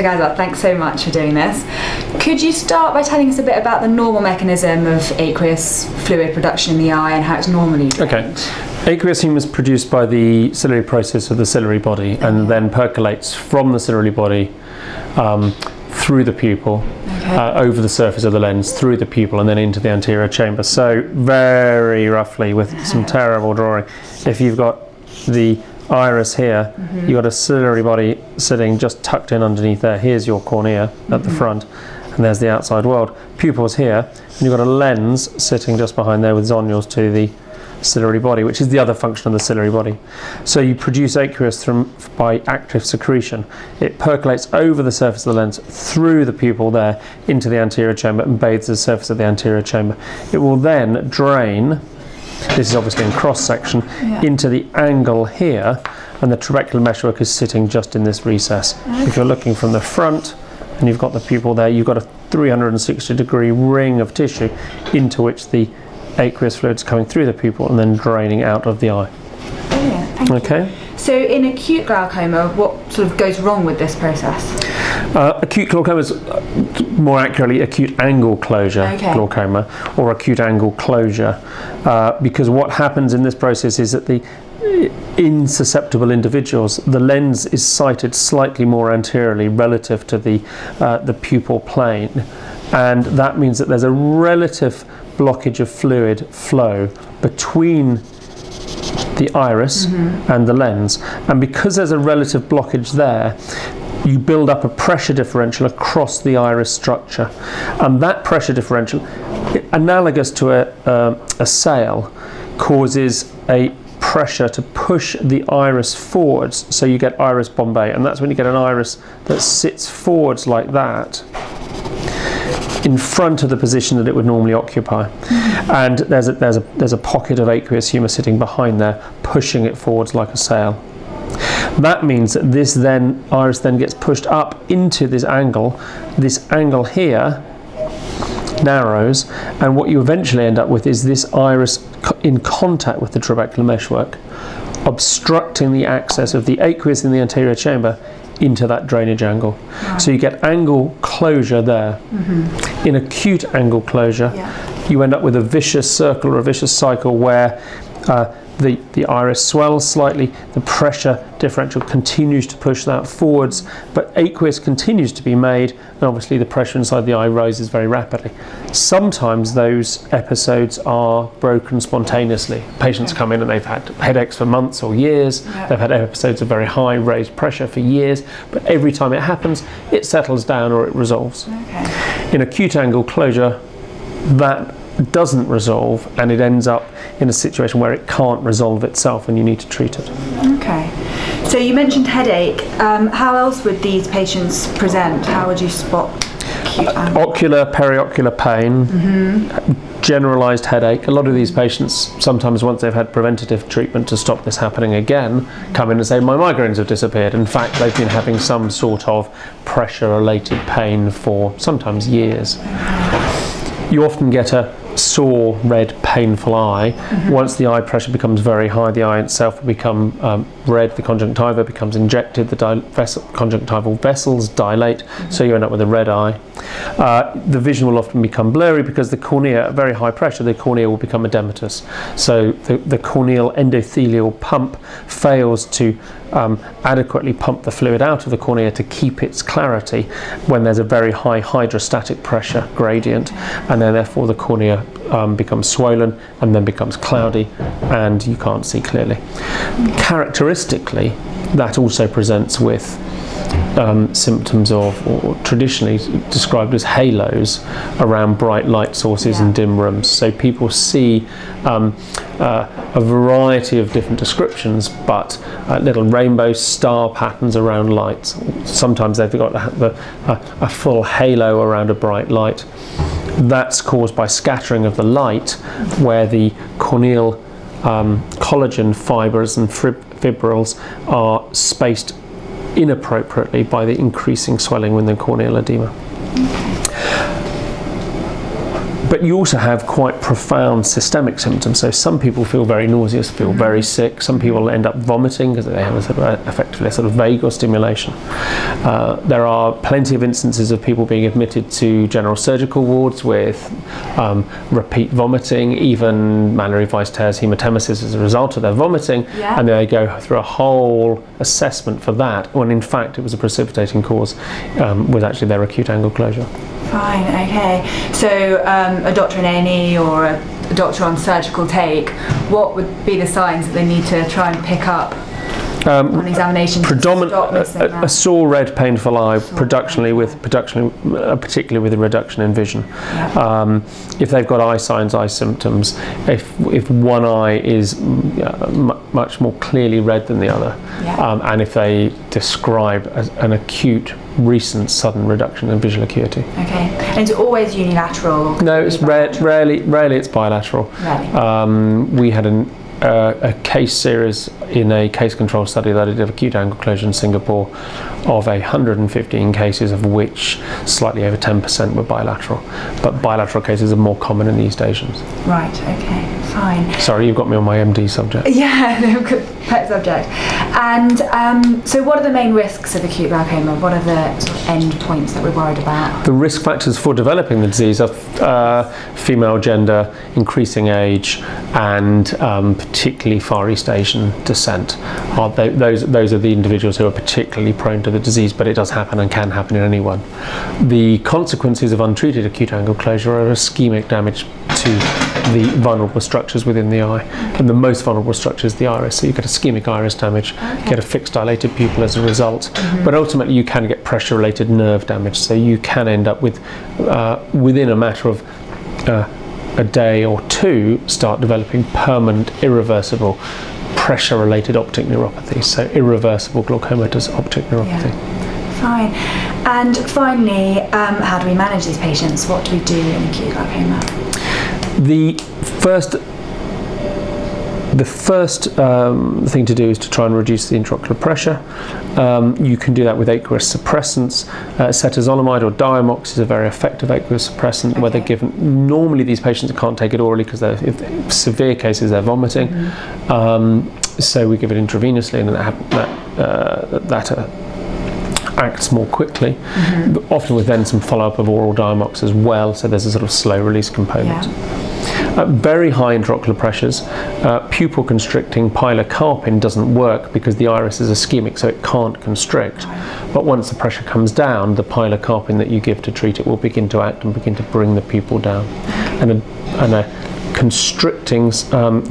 Gazzard, thanks so much for doing this. Could you start by telling us a bit about the normal mechanism of aqueous fluid production in the eye and how it's normally drained? Okay. Aqueous humor is produced by the ciliary process of the ciliary body and then percolates from the ciliary body through the pupil, over the surface of the lens, through the pupil and then into the anterior chamber. So very roughly, with some terrible drawing, if you've got the iris here, you've got a ciliary body sitting just tucked in underneath there. Here's your cornea at the front and there's the outside world. Pupils here, and you've got a lens sitting just behind there with zonules to the ciliary body, which is the other function of the ciliary body. So you produce aqueous by active secretion. It percolates over the surface of the lens, through the pupil there, into the anterior chamber and bathes the surface of the anterior chamber. It will then drain, this is obviously in cross section, into the angle here, and the trabecular meshwork is sitting just in this recess. If you're looking from the front and you've got the pupil there, you've got a 360-degree ring of tissue into which the aqueous fluid's coming through the pupil and then draining out of the eye. Brilliant, thank you. So in acute glaucoma, what sort of goes wrong with this process? Acute glaucoma is more accurately acute angle closure glaucoma, or acute angle closure, because what happens in this process is that in susceptible individuals, the lens is sighted slightly more anteriorly relative to the pupil plane, and that means that there's a relative blockage of fluid flow between the iris and the lens, and because there's a relative blockage there, you build up a pressure differential across the iris structure, and that pressure differential, analogous to a sail, causes a pressure to push the iris forwards, so you get iris bombé, and that's when you get an iris that sits forwards like that in front of the position that it would normally occupy, and there's a pocket of aqueous humor sitting behind there, pushing it forwards like a sail. That means that this iris then gets pushed up into this angle. This angle here narrows, and what you eventually end up with is this iris in contact with the trabecular meshwork, obstructing the access of the aqueous in the anterior chamber into that drainage angle. So you get angle closure there. In acute angle closure, you end up with a vicious circle or a vicious cycle where the iris swells slightly, the pressure differential continues to push that forwards, but aqueous continues to be made, and obviously the pressure inside the eye rises very rapidly. Sometimes those episodes are broken spontaneously. Patients come in and they've had headaches for months or years, they've had episodes of very high raised pressure for years, but every time it happens, it settles down or it resolves. In acute angle closure, that doesn't resolve, and it ends up in a situation where it can't resolve itself and you need to treat it. Okay. So you mentioned headache. How else would these patients present? How would you spot acute angle? Ocular, periocular pain, generalised headache. A lot of these patients, sometimes once they've had preventative treatment to stop this happening again, come in and say, my migraines have disappeared. In fact, they've been having some sort of pressure-related pain for sometimes years. You often get a sore, red, painful eye. Once the eye pressure becomes very high, the eye itself will become red, the conjunctiva becomes injected, the conjunctival vessels dilate, so you end up with a red eye. The vision will often become blurry because the cornea, at very high pressure, the cornea will become edematous. So the corneal endothelial pump fails to adequately pump the fluid out of the cornea to keep its clarity when there's a very high hydrostatic pressure gradient, and then therefore the cornea becomes swollen and then becomes cloudy and you can't see clearly. Characteristically, that also presents with symptoms of, or traditionally described as halos around bright light sources in dim rooms. So people see a variety of different descriptions, but little rainbow star patterns around lights. Sometimes they've got a full halo around a bright light. That's caused by scattering of the light, where the corneal collagen fibres and fibrils are spaced inappropriately by the increasing swelling within corneal edema. But you also have quite profound systemic symptoms. So some people feel very nauseous, feel very sick. Some people end up vomiting because they have a sort of effectively a sort of vagal stimulation. There are plenty of instances of people being admitted to general surgical wards with repeat vomiting, even Mallory Weiss tears hematemesis as a result of their vomiting, and they go through a whole assessment for that, when in fact it was a precipitating cause, was actually their acute angle closure. Fine, okay. So a doctor in A&E or a doctor on surgical take, what would be the signs that they need to try and pick up on examination? A sore red painful eye, particularly with a reduction in vision. If they've got eye signs, eye symptoms, if one eye is much more clearly red than the other, and if they describe an acute recent sudden reduction in visual acuity. Okay, and it's always unilateral? No, it's rarely it's bilateral. We had a case series in a case control study that I did of acute angle closure in Singapore of 115 cases, of which slightly over 10% were bilateral. But bilateral cases are more common in the East Asians. Right, okay, fine. Sorry, you've got me on my MD subject. Yeah, pet subject. And so what are the main risks of acute glaucoma? What are the sort of end points that we're worried about? The risk factors for developing the disease are female gender, increasing age, and particularly Far East Asian descent. Those are the individuals who are particularly prone to the disease, but it does happen and can happen in anyone. The consequences of untreated acute angle closure are ischemic damage to the vulnerable structures within the eye, and the most vulnerable structure is the iris. So you get ischemic iris damage, get a fixed dilated pupil as a result, but ultimately you can get pressure-related nerve damage. So you can end up with, within a matter of a day or two, start developing permanent, irreversible pressure-related optic neuropathy. So irreversible glaucomatous optic neuropathy. Fine. And finally, how do we manage these patients? What do we do in acute glaucoma? The first thing to do is to try and reduce the intraocular pressure. You can do that with aqueous suppressants. Cetazolamide or Diamox is a very effective aqueous suppressant, where they're given. Normally these patients can't take it orally because in severe cases they're vomiting. So we give it intravenously, and that acts more quickly, but often with then some follow-up of oral Diamox as well, so there's a sort of slow release component. Very high intraocular pressures, pupil constricting pilocarpine doesn't work because the iris is ischemic, so it can't constrict. But once the pressure comes down, the pilocarpine that you give to treat it will begin to act and begin to bring the pupil down. And a constricting,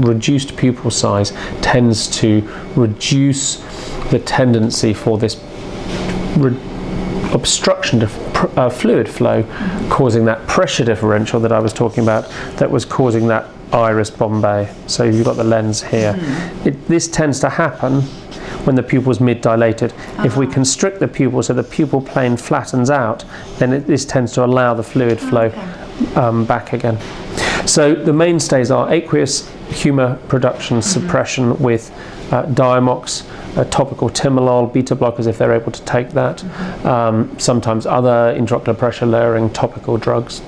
reduced pupil size tends to reduce the tendency for this obstruction to fluid flow, causing that pressure differential that I was talking about, that was causing that iris bombay. So you've got the lens here. This tends to happen when the pupil is mid-dilated. If we constrict the pupil so the pupil plane flattens out, then this tends to allow the fluid flow back again. So the mainstays are aqueous humor production suppression with Diamox, topical timolol, beta blockers if they're able to take that, sometimes other intraocular pressure lowering topical drugs.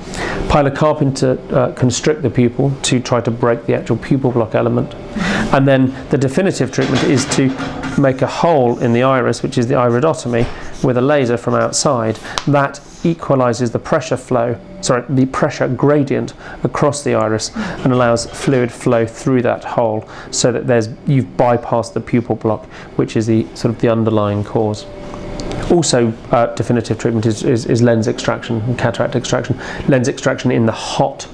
Pilocarpine to constrict the pupil to try to break the actual pupil block element. And then the definitive treatment is to make a hole in the iris, which is the iridotomy, with a laser from outside. That equalizes the pressure gradient across the iris and allows fluid flow through that hole, so that you've bypassed the pupil block, which is the sort of the underlying cause. Also, definitive treatment is lens extraction and cataract extraction. Lens extraction in the hot,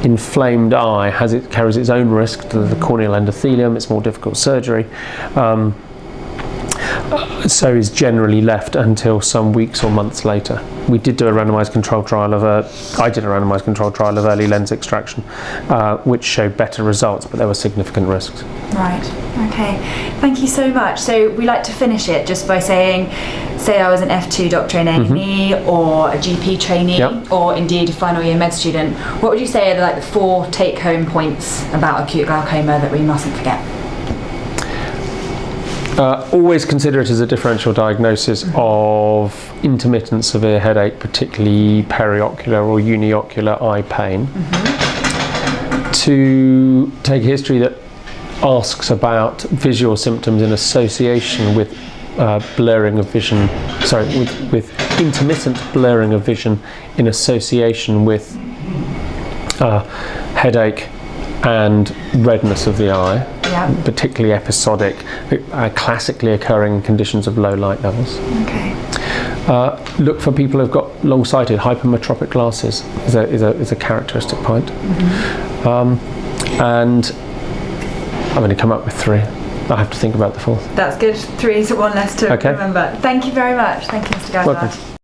inflamed eye carries its own risk to the corneal endothelium. It's more difficult surgery. So is generally left until some weeks or months later. We did do a randomized controlled trial I did a randomized controlled trial of early lens extraction, which showed better results, but there were significant risks. Right, okay. Thank you so much. So we like to finish it just by saying, say I was an F2 doctor in A&E or a GP trainee, or indeed a final year med student, what would you say are the 4 take-home points about acute glaucoma that we mustn't forget? Always consider it as a differential diagnosis of intermittent severe headache, particularly periocular or uniocular eye pain. To take a history that asks about visual symptoms in association with blurring of vision, with intermittent blurring of vision in association with headache and redness of the eye, particularly episodic, classically occurring in conditions of low light levels. Okay. Look for people who've got long-sighted, hypermetropic glasses is a characteristic point. And I'm going to come up with 3. I have to think about the 4th. That's good. 3 is one less to remember. Thank you very much. Thank you, Mr Gazzard. Welcome.